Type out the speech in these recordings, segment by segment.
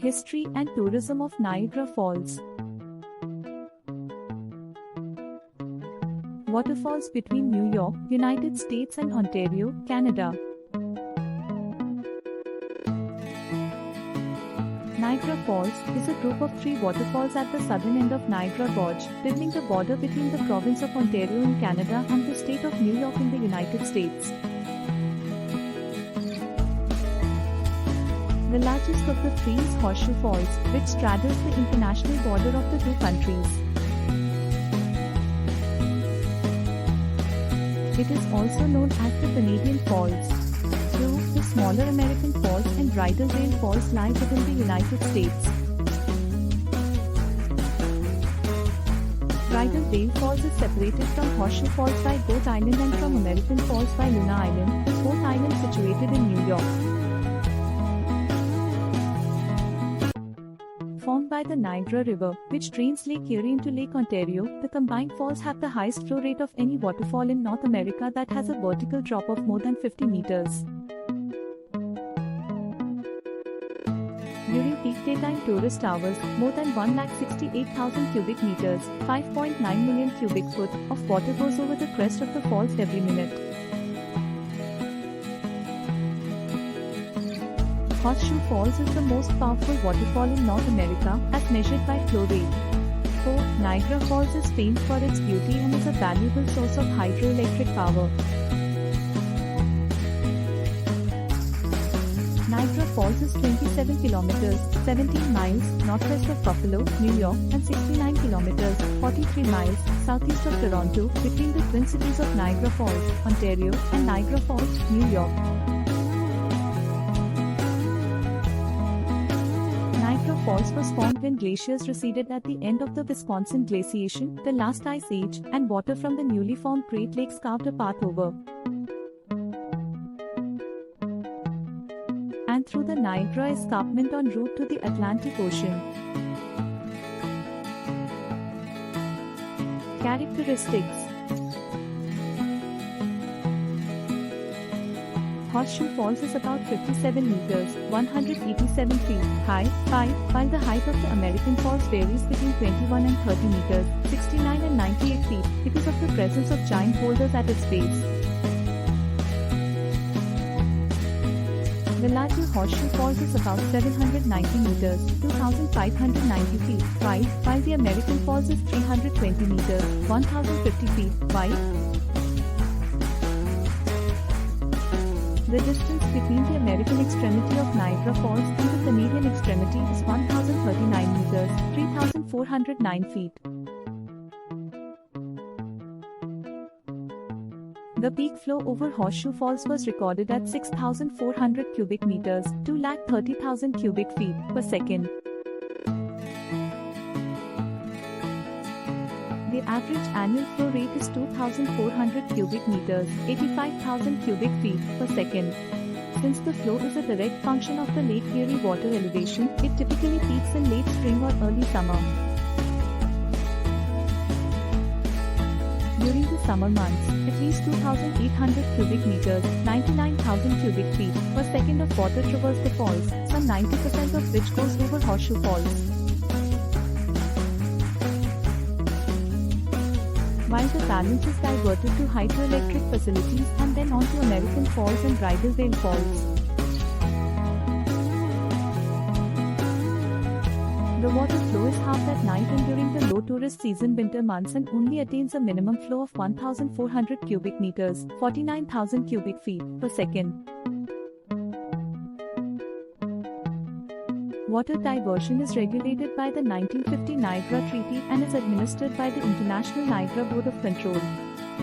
History and tourism of Niagara Falls. Waterfalls between New York, United States and Ontario, Canada. Niagara Falls is a group of 3 waterfalls at the southern end of Niagara Gorge, building the border between the province of Ontario in Canada and the state of New York in the United States. The largest of the 3 is Horseshoe Falls, which straddles the international border of the 2 countries. It is also known as the Canadian Falls. 2. The smaller American Falls and Bridal Veil Falls lie within the United States. Bridal Veil Falls is separated from Horseshoe Falls by Goat Island and from American Falls by Luna Island, with both islands situated in New York. Formed by the Niagara River, which drains Lake Erie into Lake Ontario, the combined falls have the highest flow rate of any waterfall in North America that has a vertical drop of more than 50 meters. During peak daytime tourist hours, more than 168,000 cubic meters, 5.9 million cubic foot, of water goes over the crest of the falls every minute. Horseshoe Falls is the most powerful waterfall in North America, as measured by flow rate. 4. Niagara Falls is famed for its beauty and is a valuable source of hydroelectric power. Niagara Falls is 27 kilometers, 17 miles, northwest of Buffalo, New York, and 69 kilometers, 43 miles, southeast of Toronto, between the twin cities of Niagara Falls, Ontario, and Niagara Falls, New York. Niagara Falls was formed when glaciers receded at the end of the Wisconsin glaciation, the last ice age, and water from the newly formed Great Lakes carved a path over and through the Niagara escarpment en route to the Atlantic Ocean. Characteristics. Horseshoe Falls is about 57 meters, 187 feet high, while the height of the American Falls varies between 21 and 30 meters, 69 and 98 feet, because of the presence of giant boulders at its base. The larger Horseshoe Falls is about 790 meters, 2,590 feet wide, while the American Falls is 320 meters, 1,050 feet wide. The distance between the American extremity of Niagara Falls and the Canadian extremity is 1,039 meters, 3,409 feet. The peak flow over Horseshoe Falls was recorded at 6,400 cubic meters, 230,000 cubic feet per second. The average annual flow rate is 2,400 cubic meters, 85,000 cubic feet per second. Since the flow is a direct function of the Lake Erie water elevation, it typically peaks in late spring or early summer. During the summer months, at least 2,800 cubic meters, 99,000 cubic feet per second of water traverse the falls, some 90% of which goes over Horseshoe Falls. While the balance is diverted to hydroelectric facilities and then on to American Falls and Bridal Veil Falls. The water flow is halved at night and during the low tourist season winter months and only attains a minimum flow of 1,400 cubic meters, 49,000 cubic feet per second. Water diversion is regulated by the 1950 Niagara Treaty and is administered by the International Niagara Board of Control.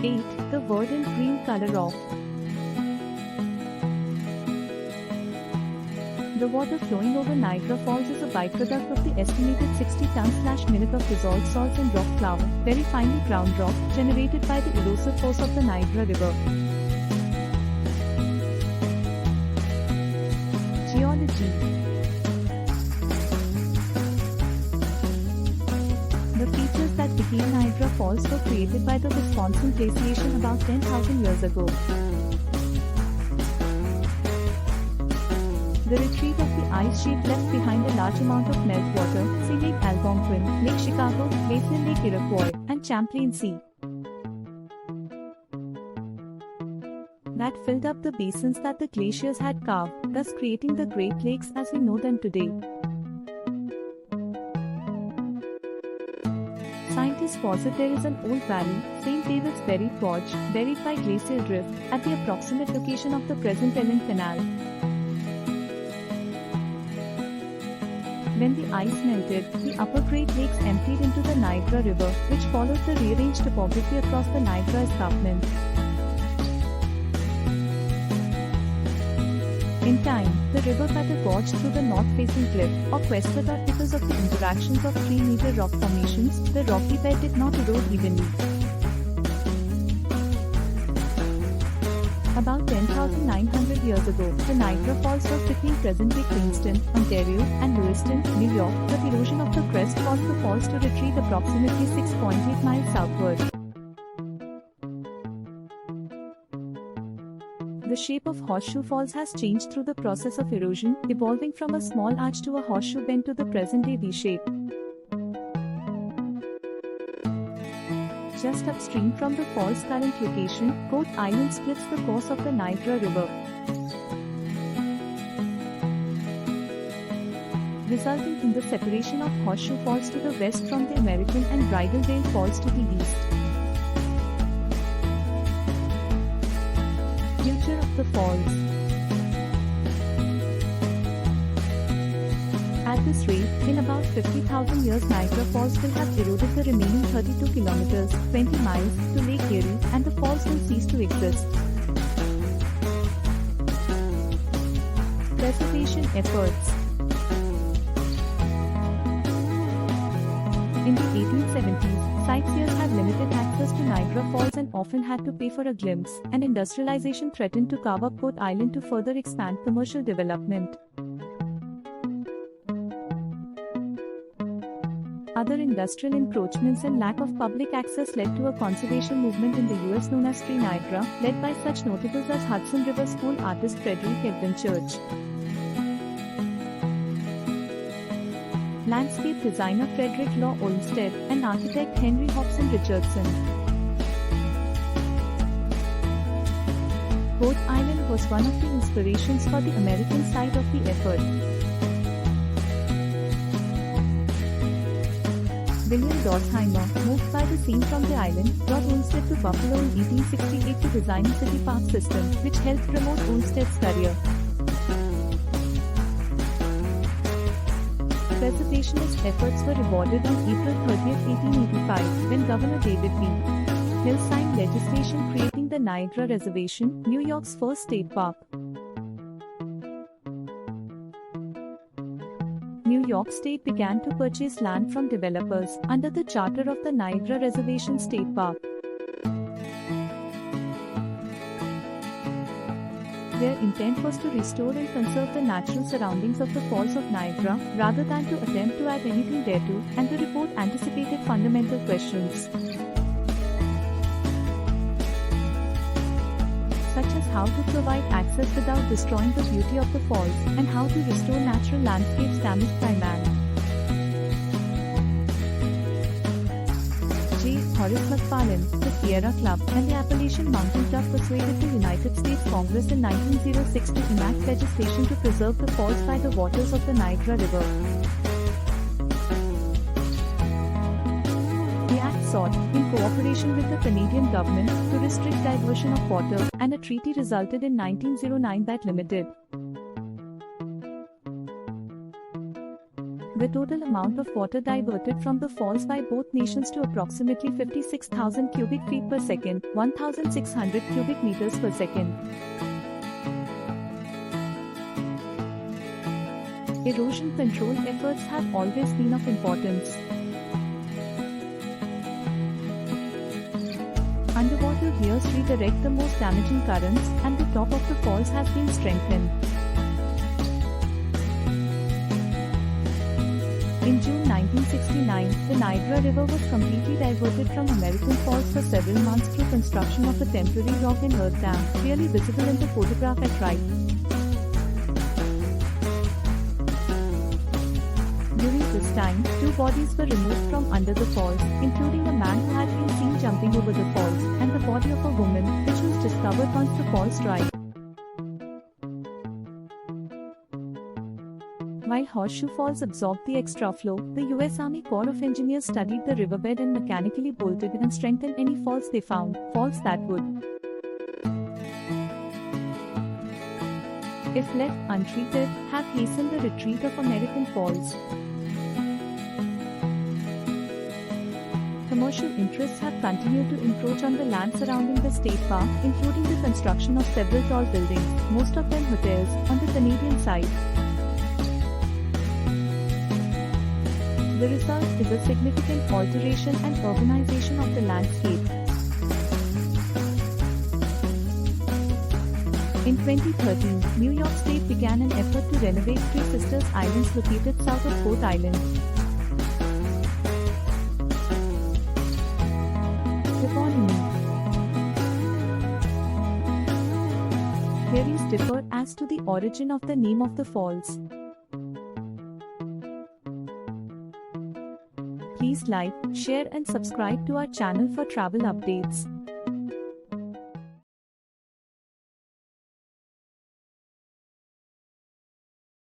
8. The verdant green color of the water flowing over Niagara Falls is a byproduct of the estimated 60 tons/minute of dissolved salts and rock lava, very finely ground rock, generated by the erosive force of the Niagara River. Geology. The features that became Niagara Falls were created by the Wisconsin glaciation about 10,000 years ago. The retreat of the ice sheet left behind a large amount of meltwater, see Lake Algonquin, Lake Chicago, Glacial Lake Iroquois, and Champlain Sea, that filled up the basins that the glaciers had carved, thus creating the Great Lakes as we know them today. Scientists posit there is an old valley, St. David's Buried Gorge, buried by glacial drift, at the approximate location of the present Ellen Canal. When the ice melted, the upper Great Lakes emptied into the Niagara River, which followed the rearranged topography across the Niagara escarpment. In time, the river cut a gorge through the north-facing cliff, or crested, or because of the interactions of 3-meter rock formations, the rocky bed did not erode evenly. About 10,900 years ago, the Niagara Falls was between present-day Queenston, Ontario, and Lewiston, New York, but erosion of the crest caused the falls to retreat approximately 6.8 miles southward. The shape of Horseshoe Falls has changed through the process of erosion, evolving from a small arch to a horseshoe bend to the present-day V shape. Just upstream from the fall's current location, Goat Island splits the course of the Niagara River, resulting in the separation of Horseshoe Falls to the west from the American and Bridal Veil Falls to the east. Future of the falls. At this rate, in about 50,000 years Niagara Falls will have eroded the remaining 32 kilometers, 20 miles, to Lake Erie, and the falls will cease to exist. Preservation efforts. In the 1870s, sightseers had limited access to Niagara Falls and often had to pay for a glimpse, and industrialization threatened to carve up Goat Island to further expand commercial development. Other industrial encroachments and lack of public access led to a conservation movement in the US known as Free Niagara, led by such notables as Hudson River School artist Frederick Edwin Church, landscape designer Frederick Law Olmsted, and architect Henry Hobson Richardson. Goat Island was one of the inspirations for the American side of the effort. William Dorsheimer, moved by the scene from the island, brought Olmsted to Buffalo in 1868 to design a city park system, which helped promote Olmsted's career. Preservationist efforts were rewarded on April 30, 1885, when Governor David B. Hill signed legislation creating the Niagara Reservation, New York's first state park. New York State began to purchase land from developers under the charter of the Niagara Reservation State Park. Their intent was to restore and conserve the natural surroundings of the Falls of Niagara, rather than to attempt to add anything thereto, and the report anticipated fundamental questions, such as how to provide access without destroying the beauty of the falls, and how to restore natural landscapes damaged by man. J. Horace McFarlane, the Sierra Club, and the Appalachian Mountain Club persuaded the United States Congress in 1906 to enact legislation to preserve the falls by the waters of the Niagara River. The act sought, in cooperation with the Canadian government, to restrict diversion of water, and a treaty resulted in 1909 that limited the total amount of water diverted from the falls by both nations to approximately 56,000 cubic feet per second, 1,600 cubic meters per second. Erosion control efforts have always been of importance. Underwater gears redirect the most damaging currents, and the top of the falls has been strengthened. In June 1969, the Niagara River was completely diverted from American Falls for several months through construction of a temporary rock and earth dam, clearly visible in the photograph at right. this time, 2 bodies were removed from under the falls, including a man who had been seen jumping over the falls, and the body of a woman, which was discovered once the falls dried. While Horseshoe Falls absorbed the extra flow, the U.S. Army Corps of Engineers studied the riverbed and mechanically bolted and strengthened any falls they found, falls that would, if left untreated, have hastened the retreat of American falls. Commercial interests have continued to encroach on the land surrounding the state park, including the construction of several tall buildings, most of them hotels, on the Canadian side. The result is a significant alteration and urbanization of the landscape. In 2013, New York State began an effort to renovate Three Sisters Islands located south of 4th Island. Toponymy. Theories differ as to the origin of the name of the falls. Please like, share and subscribe to our channel for travel updates.